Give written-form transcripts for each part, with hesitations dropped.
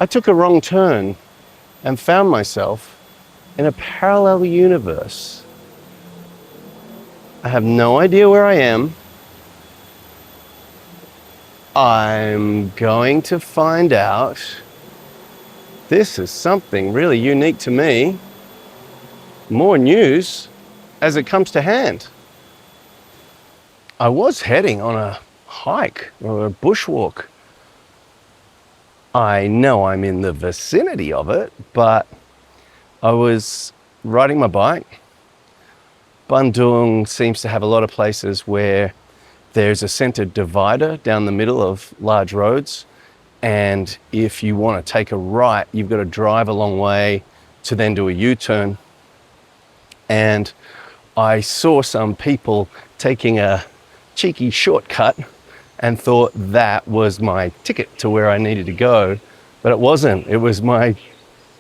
I took a wrong turn and found myself in a parallel universe. I have no idea where I am. I'm going to find out. This is something really unique to me. More news as it comes to hand. I was heading on a hike or a bushwalk. I know I'm in the vicinity of it, but I was riding my bike. Bandung seems to have a lot of places where there's a centered divider down the middle of large roads. And if you want to take a right, you've got to drive a long way to then do a U-turn. And I saw some people taking a cheeky shortcut and thought that was my ticket to where I needed to go. But it wasn't. It was my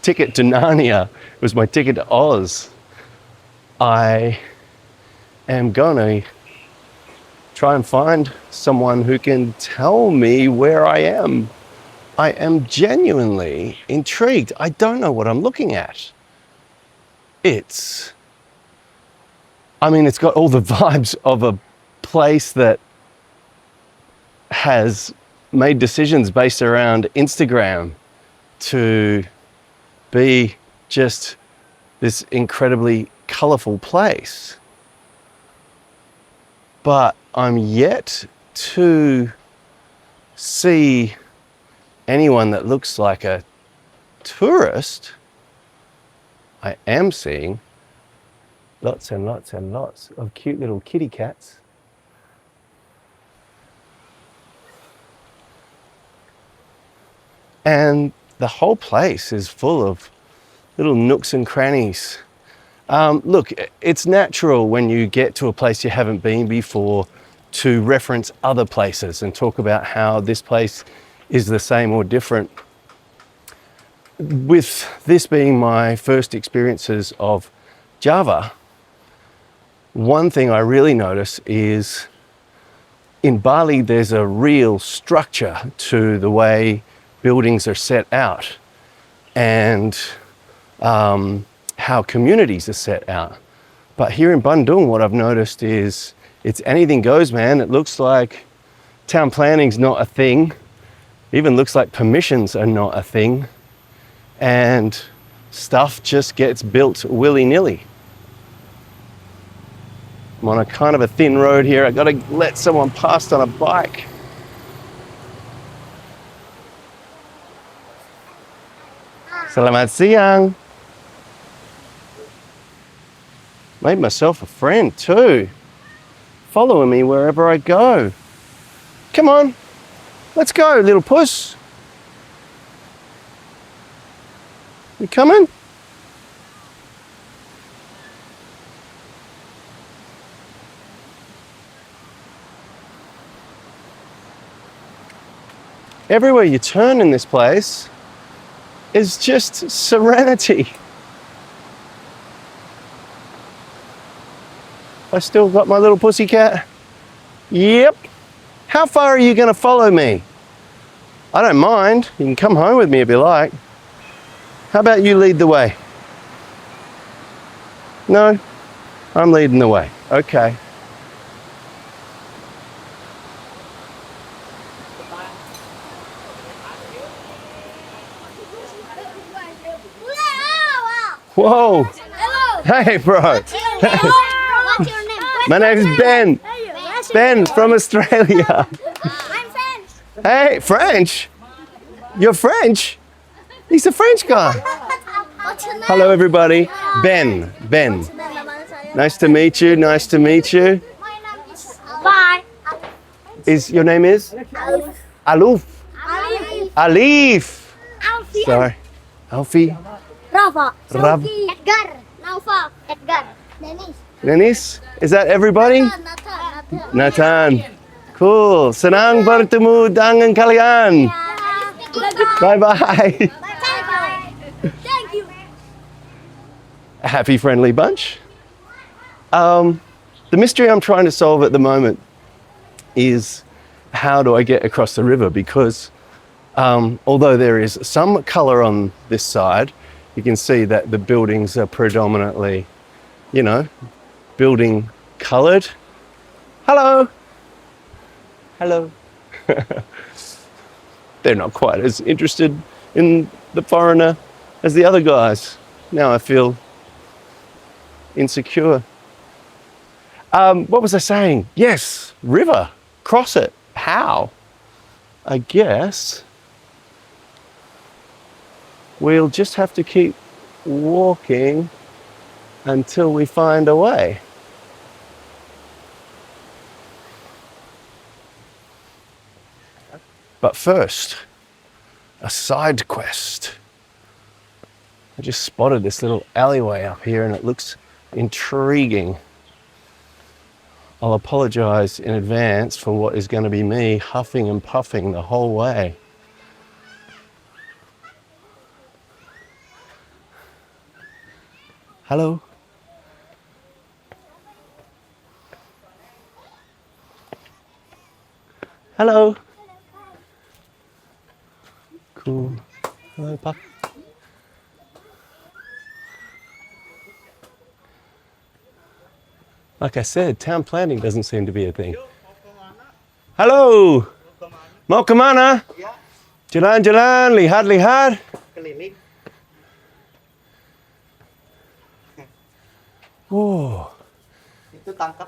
ticket to Narnia. It was my ticket to Oz. I am going to try and find someone who can tell me where I am. I am genuinely intrigued. I don't know what I'm looking at. It's got all the vibes of a place that has made decisions based around Instagram to be just this incredibly colorful place. But I'm yet to see anyone that looks like a tourist. I am seeing lots and lots and lots of cute little kitty cats. And the whole place is full of little nooks and crannies. Look, it's natural when you get to a place you haven't been before to reference other places and talk about how this place is the same or different. With this being my first experiences of Java, one thing I really notice is in Bali, there's a real structure to the way buildings are set out and how communities are set out. But here in Bandung, what I've noticed is it's anything goes, man. It looks like town planning's not a thing. Even looks like permissions are not a thing. And stuff just gets built willy-nilly. I'm on a kind of a thin road here. I've got to let someone past on a bike. Selamat siang. Made myself a friend too. Following me wherever I go. Come on, let's go, little puss. You coming? Everywhere you turn in this place is just serenity. I still got my little pussycat? Yep. How far are you gonna follow me? I don't mind. You can come home with me if you like. How about you lead the way? No? I'm leading the way. Okay. Whoa. Hello. Hey, bro. What's your name? My name is Ben. Ben from Australia. I'm French. Hey, French? You're French? He's a French guy. What's your name? Hello, everybody. Ben. Ben. Nice to meet you. Nice to meet you. My name is Bye. Your name is? Aloof. Alif. Alfie. Sorry. Alfie. Rafa. Rav. Edgar. Naufa. Edgar. Dennis. Dennis. Is that everybody? Nathan. Nathan. Cool. Senang bertemu dengan kalian. Bye-bye. Bye. Thank you. A happy, friendly bunch. The mystery I'm trying to solve at the moment is how do I get across the river? Because Although there is some colour on this side, you can see that the buildings are predominantly, you know, building coloured. Hello. Hello. They're not quite as interested in the foreigner as the other guys. Now I feel insecure. What was I saying? Yes, river. Cross it. How? I guess we'll just have to keep walking until we find a way. But first, a side quest. I just spotted this little alleyway up here and it looks intriguing. I'll apologise in advance for what is going to be me huffing and puffing the whole way. Hello. Hello. Cool. Hello, Pup. Like I said, town planning doesn't seem to be a thing. Hello. Mau kemana? Jalan-jalan, lihat-lihat. Keliling. Oh. Itu tangkap.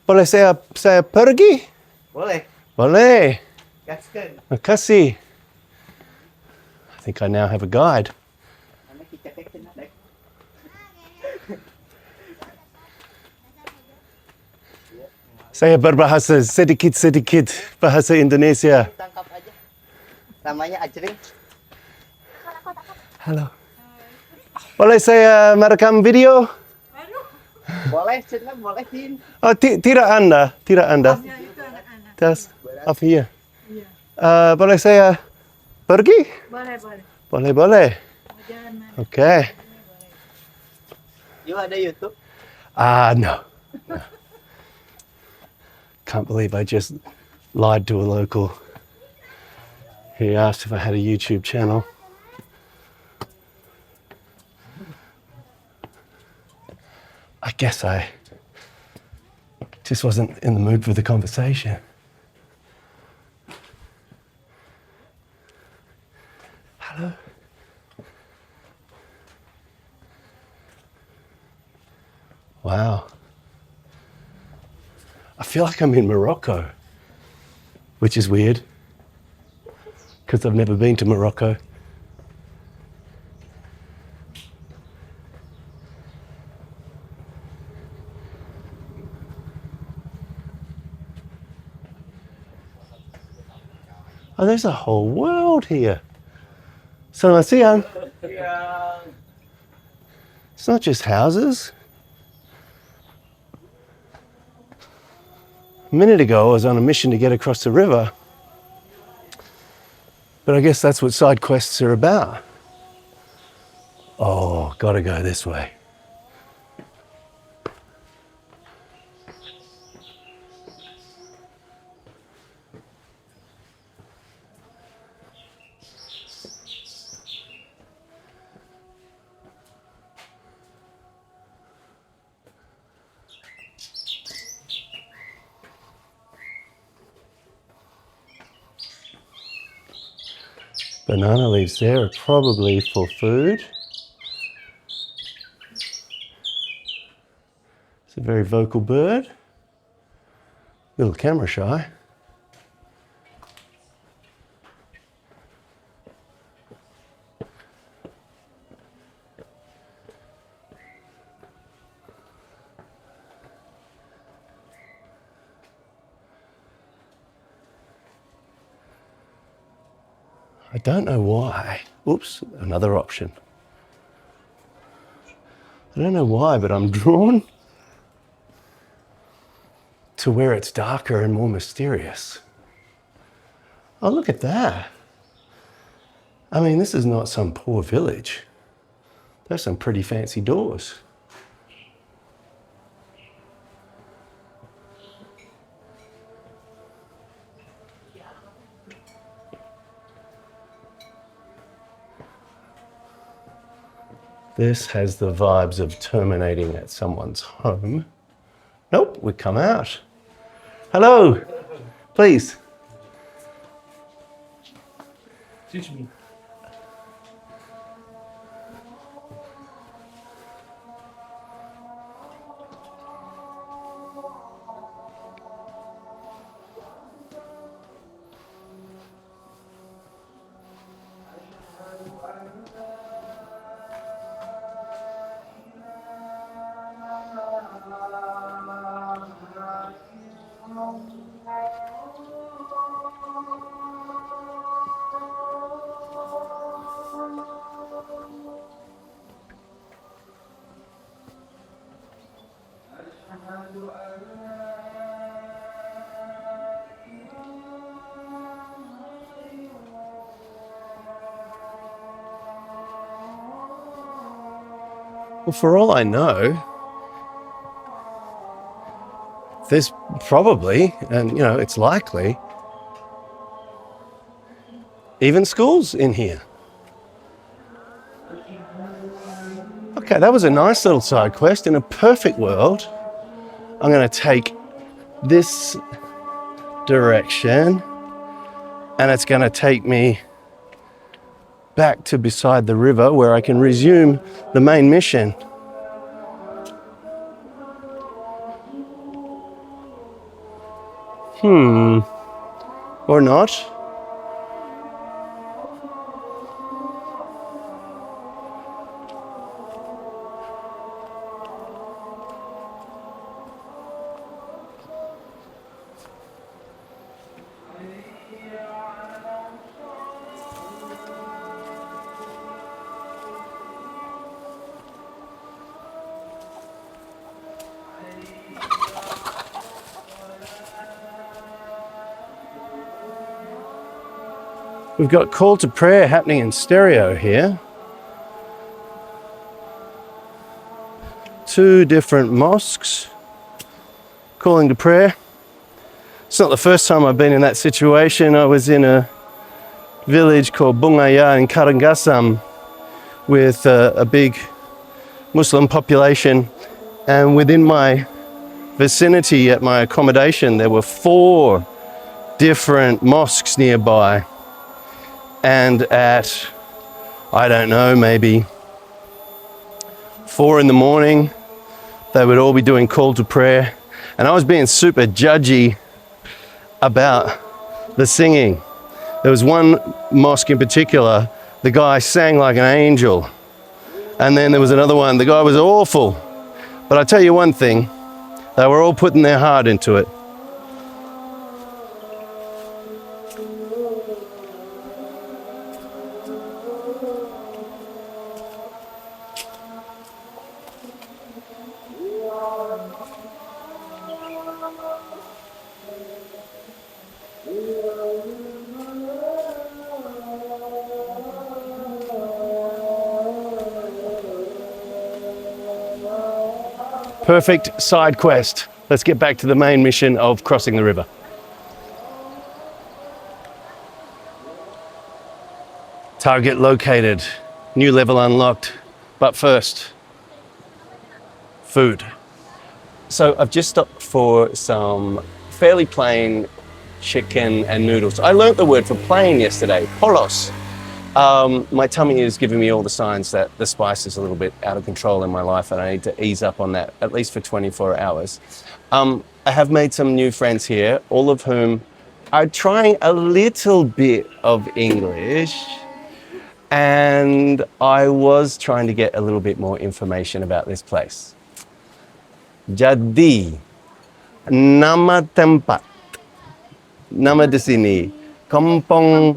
Boleh saya pergi? Boleh. Boleh. Gaskan. Makasih. I think I now have a guide. Karena kita kena dek. Saya berbahasa sedikit-sedikit bahasa Indonesia. Tangkap aja. Namanya ajring. Halo. Boleh saya merekam video? Boleh, Cina boleh, Tin. Oh, tidak Anda. Just up here. Boleh saya pergi? Boleh. Okay. You ada YouTube? No. Can't believe I just lied to a local. He asked if I had a YouTube channel. I guess I just wasn't in the mood for the conversation. Hello. Wow. I feel like I'm in Morocco, which is weird because I've never been to Morocco. Oh, there's a whole world here. Selamat siang. It's not just houses. A minute ago, I was on a mission to get across the river. But I guess that's what side quests are about. Oh, gotta go this way. Banana leaves there are probably for food. It's a very vocal bird. Little camera shy. I don't know why. Oops, another option. I don't know why, but I'm drawn to where it's darker and more mysterious. Oh, look at that. I mean, this is not some poor village. There's some pretty fancy doors. This has the vibes of terminating at someone's home. Nope, we come out. Hello, please. Teach me. Well, for all I know, there's probably, and you know, it's likely, even schools in here. Okay, that was a nice little side quest. In a perfect world, I'm going to take this direction and it's going to take me back to beside the river where I can resume the main mission. Or not. We've got call to prayer happening in stereo here. 2 different mosques calling to prayer. It's not the first time I've been in that situation. I was in a village called Bungaya in Karangasem with a big Muslim population, and within my vicinity at my accommodation there were 4 different mosques nearby. And at, I don't know, maybe 4 in the morning, they would all be doing call to prayer. And I was being super judgy about the singing. There was one mosque in particular, the guy sang like an angel. And then there was another one, the guy was awful. But I tell you one thing, they were all putting their heart into it. Perfect side quest. Let's get back to the main mission of crossing the river. Target located. New level unlocked. But first, food. So I've just stopped for some fairly plain chicken and noodles. I learnt the word for plain yesterday, polos. My tummy is giving me all the signs that the spice is a little bit out of control in my life and I need to ease up on that, at least for 24 hours. I have made some new friends here, all of whom are trying a little bit of English, and I was trying to get a little bit more information about this place. Jadi, nama tempat, nama di sini, Kampung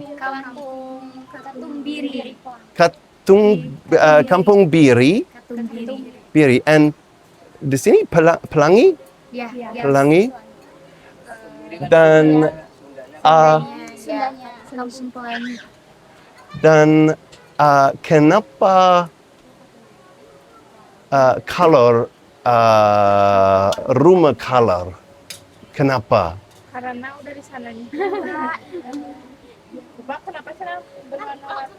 Katumbiri. Kampung Biri. Biri. And di sini Pelangi? Ya. Pelangi. Dan kenapa color rumah color? Kenapa? Karena udah di sana nih. Bang, kenapa sih berwarna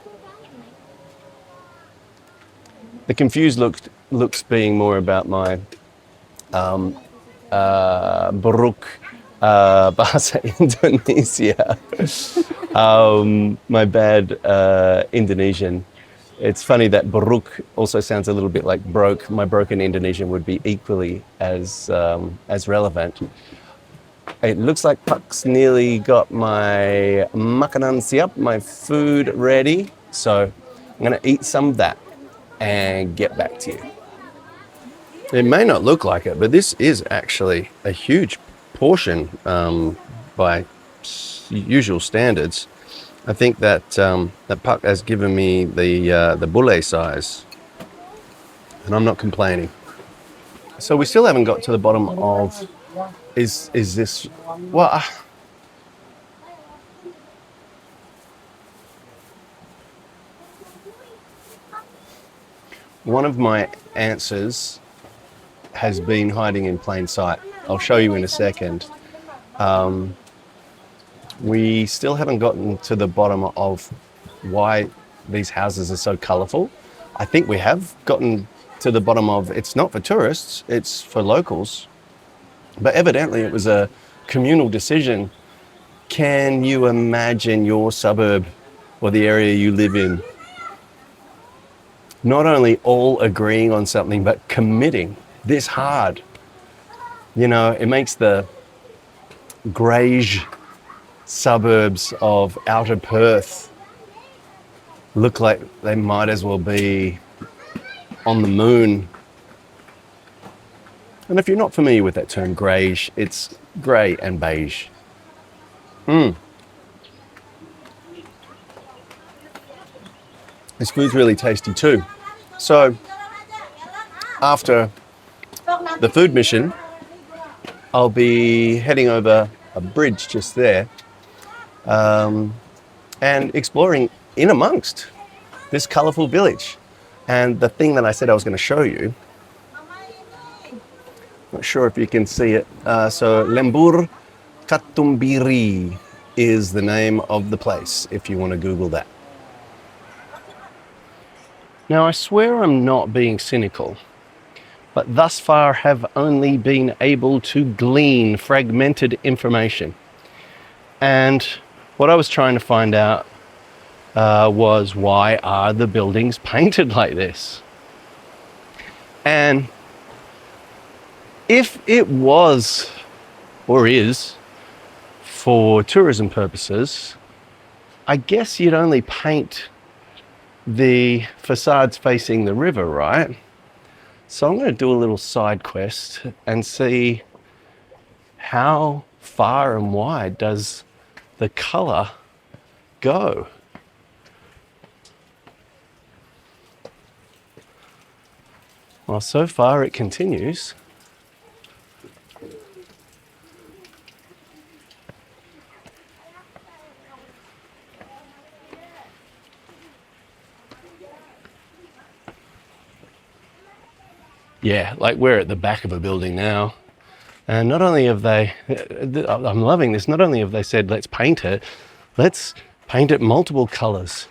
The confused looks being more about my Buruk bahasa Indonesia. My bad Indonesian. It's funny that Buruk also sounds a little bit like broke. My broken Indonesian would be equally as relevant. It looks like Puck's nearly got my makanan siap, my food ready. So I'm gonna eat some of that and get back to you. It may not look like it, but this is actually a huge portion by usual standards. I think that that Puck has given me the bule size, and I'm not complaining. So we still haven't got to the bottom of is this well. One of my answers has been hiding in plain sight. I'll show you in a second. We still haven't gotten to the bottom of why these houses are so colourful. I think we have gotten to the bottom of it's not for tourists, it's for locals. But evidently it was a communal decision. Can you imagine your suburb or the area you live in not only all agreeing on something, but committing this hard? You know, it makes the greige suburbs of outer Perth look like they might as well be on the moon. And if you're not familiar with that term greige, it's grey and beige. This food's really tasty too. So after the food mission, I'll be heading over a bridge just there and exploring in amongst this colourful village. And the thing that I said I was going to show you, not sure if you can see it. So Lembur Katumbiri is the name of the place, if you want to Google that. Now, I swear I'm not being cynical, but thus far have only been able to glean fragmented information. And what I was trying to find out was, why are the buildings painted like this? And if it was or is for tourism purposes, I guess you'd only paint the facades facing the river, right? So I'm going to do a little side quest and see how far and wide does the colour go. Well, so far it continues. Yeah, like we're at the back of a building now. And not only have they, I'm loving this, not only have they said, let's paint it multiple colours.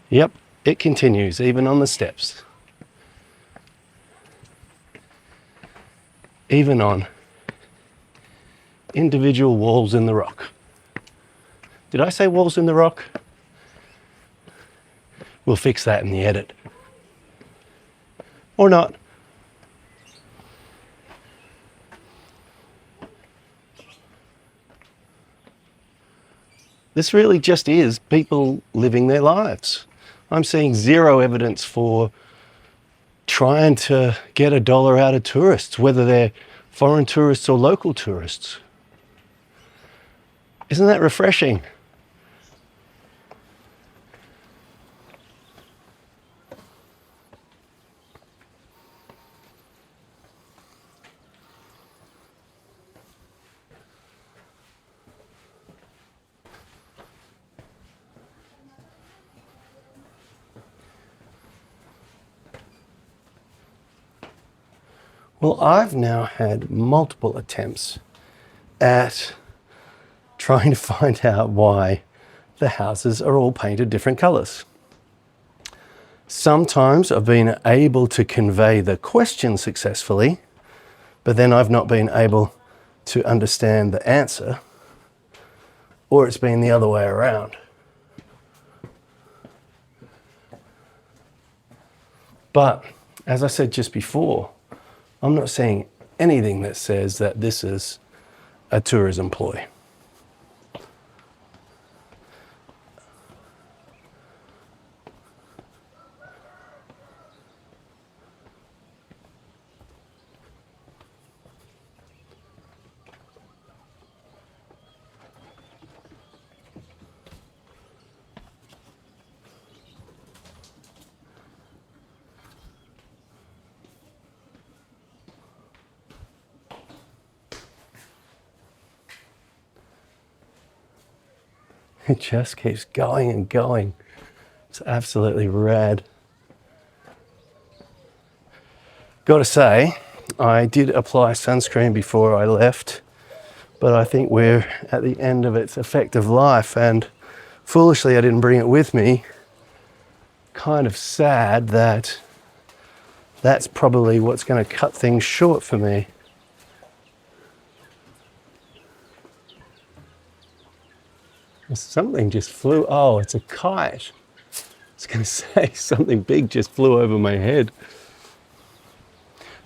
Yep, it continues, even on the steps. Even on individual walls in the rock. Did I say walls in the rock? We'll fix that in the edit. Or not. This really just is people living their lives. I'm seeing zero evidence for trying to get $1 out of tourists, whether they're foreign tourists or local tourists. Isn't that refreshing? Well, I've now had multiple attempts at trying to find out why the houses are all painted different colours. Sometimes I've been able to convey the question successfully, but then I've not been able to understand the answer, or it's been the other way around. But as I said just before, I'm not seeing anything that says that this is a tourism ploy. It just keeps going and going. It's absolutely rad. Gotta say, I did apply sunscreen before I left, but I think we're at the end of its effective life, and foolishly I didn't bring it with me. Kind of sad that that's probably what's going to cut things short for me. Something just flew. Oh, it's a kite. I was going to say something big just flew over my head.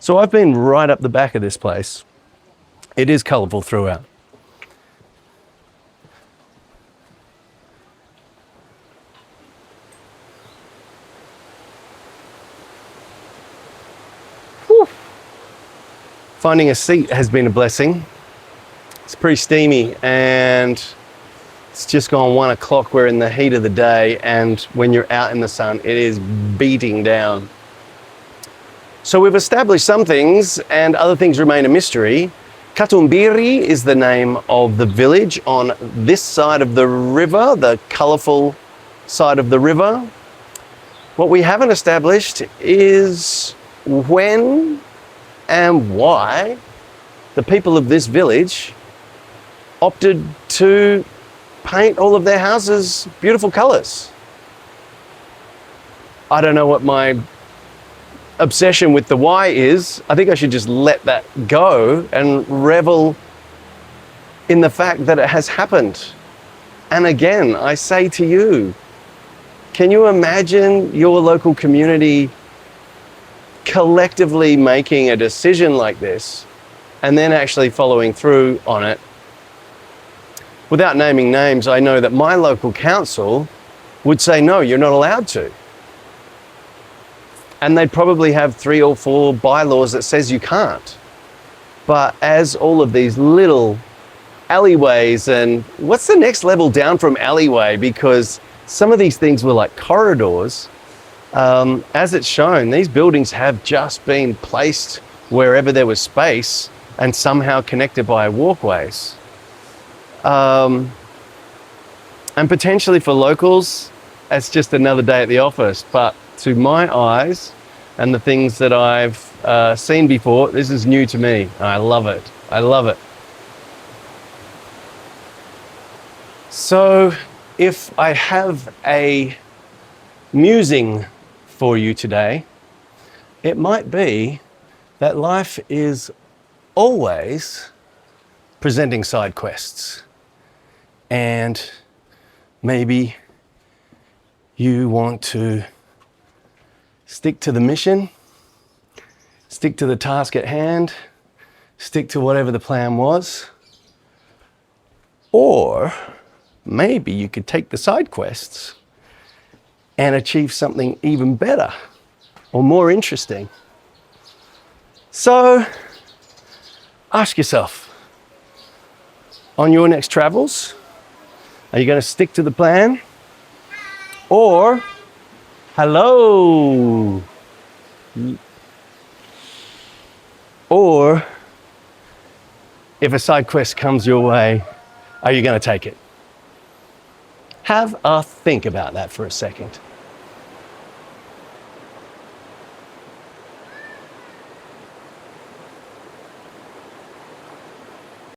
So I've been right up the back of this place. It is colourful throughout. Whew. Finding a seat has been a blessing. It's pretty steamy, and it's just gone 1 o'clock. We're in the heat of the day, and when you're out in the sun, it is beating down. So we've established some things, and other things remain a mystery. Katumbiri is the name of the village on this side of the river, the colourful side of the river. What we haven't established is when and why the people of this village opted to paint all of their houses beautiful colours. I don't know what my obsession with the why is. I think I should just let that go and revel in the fact that it has happened. And again, I say to you, can you imagine your local community collectively making a decision like this and then actually following through on it? Without naming names, I know that my local council would say, no, you're not allowed to. And they'd probably have 3 or 4 bylaws that says you can't. But as all of these little alleyways, and what's the next level down from alleyway? Because some of these things were like corridors. As it's shown, these buildings have just been placed wherever there was space and somehow connected by walkways. And potentially for locals, it's just another day at the office. But to my eyes and the things that I've seen before, this is new to me. I love it. I love it. So if I have a musing for you today, it might be that life is always presenting side quests. And maybe you want to stick to the mission, stick to the task at hand, stick to whatever the plan was. Or maybe you could take the side quests and achieve something even better or more interesting. So ask yourself, on your next travels, are you going to stick to the plan? Or, hello? Or, if a side quest comes your way, are you going to take it? Have a think about that for a second.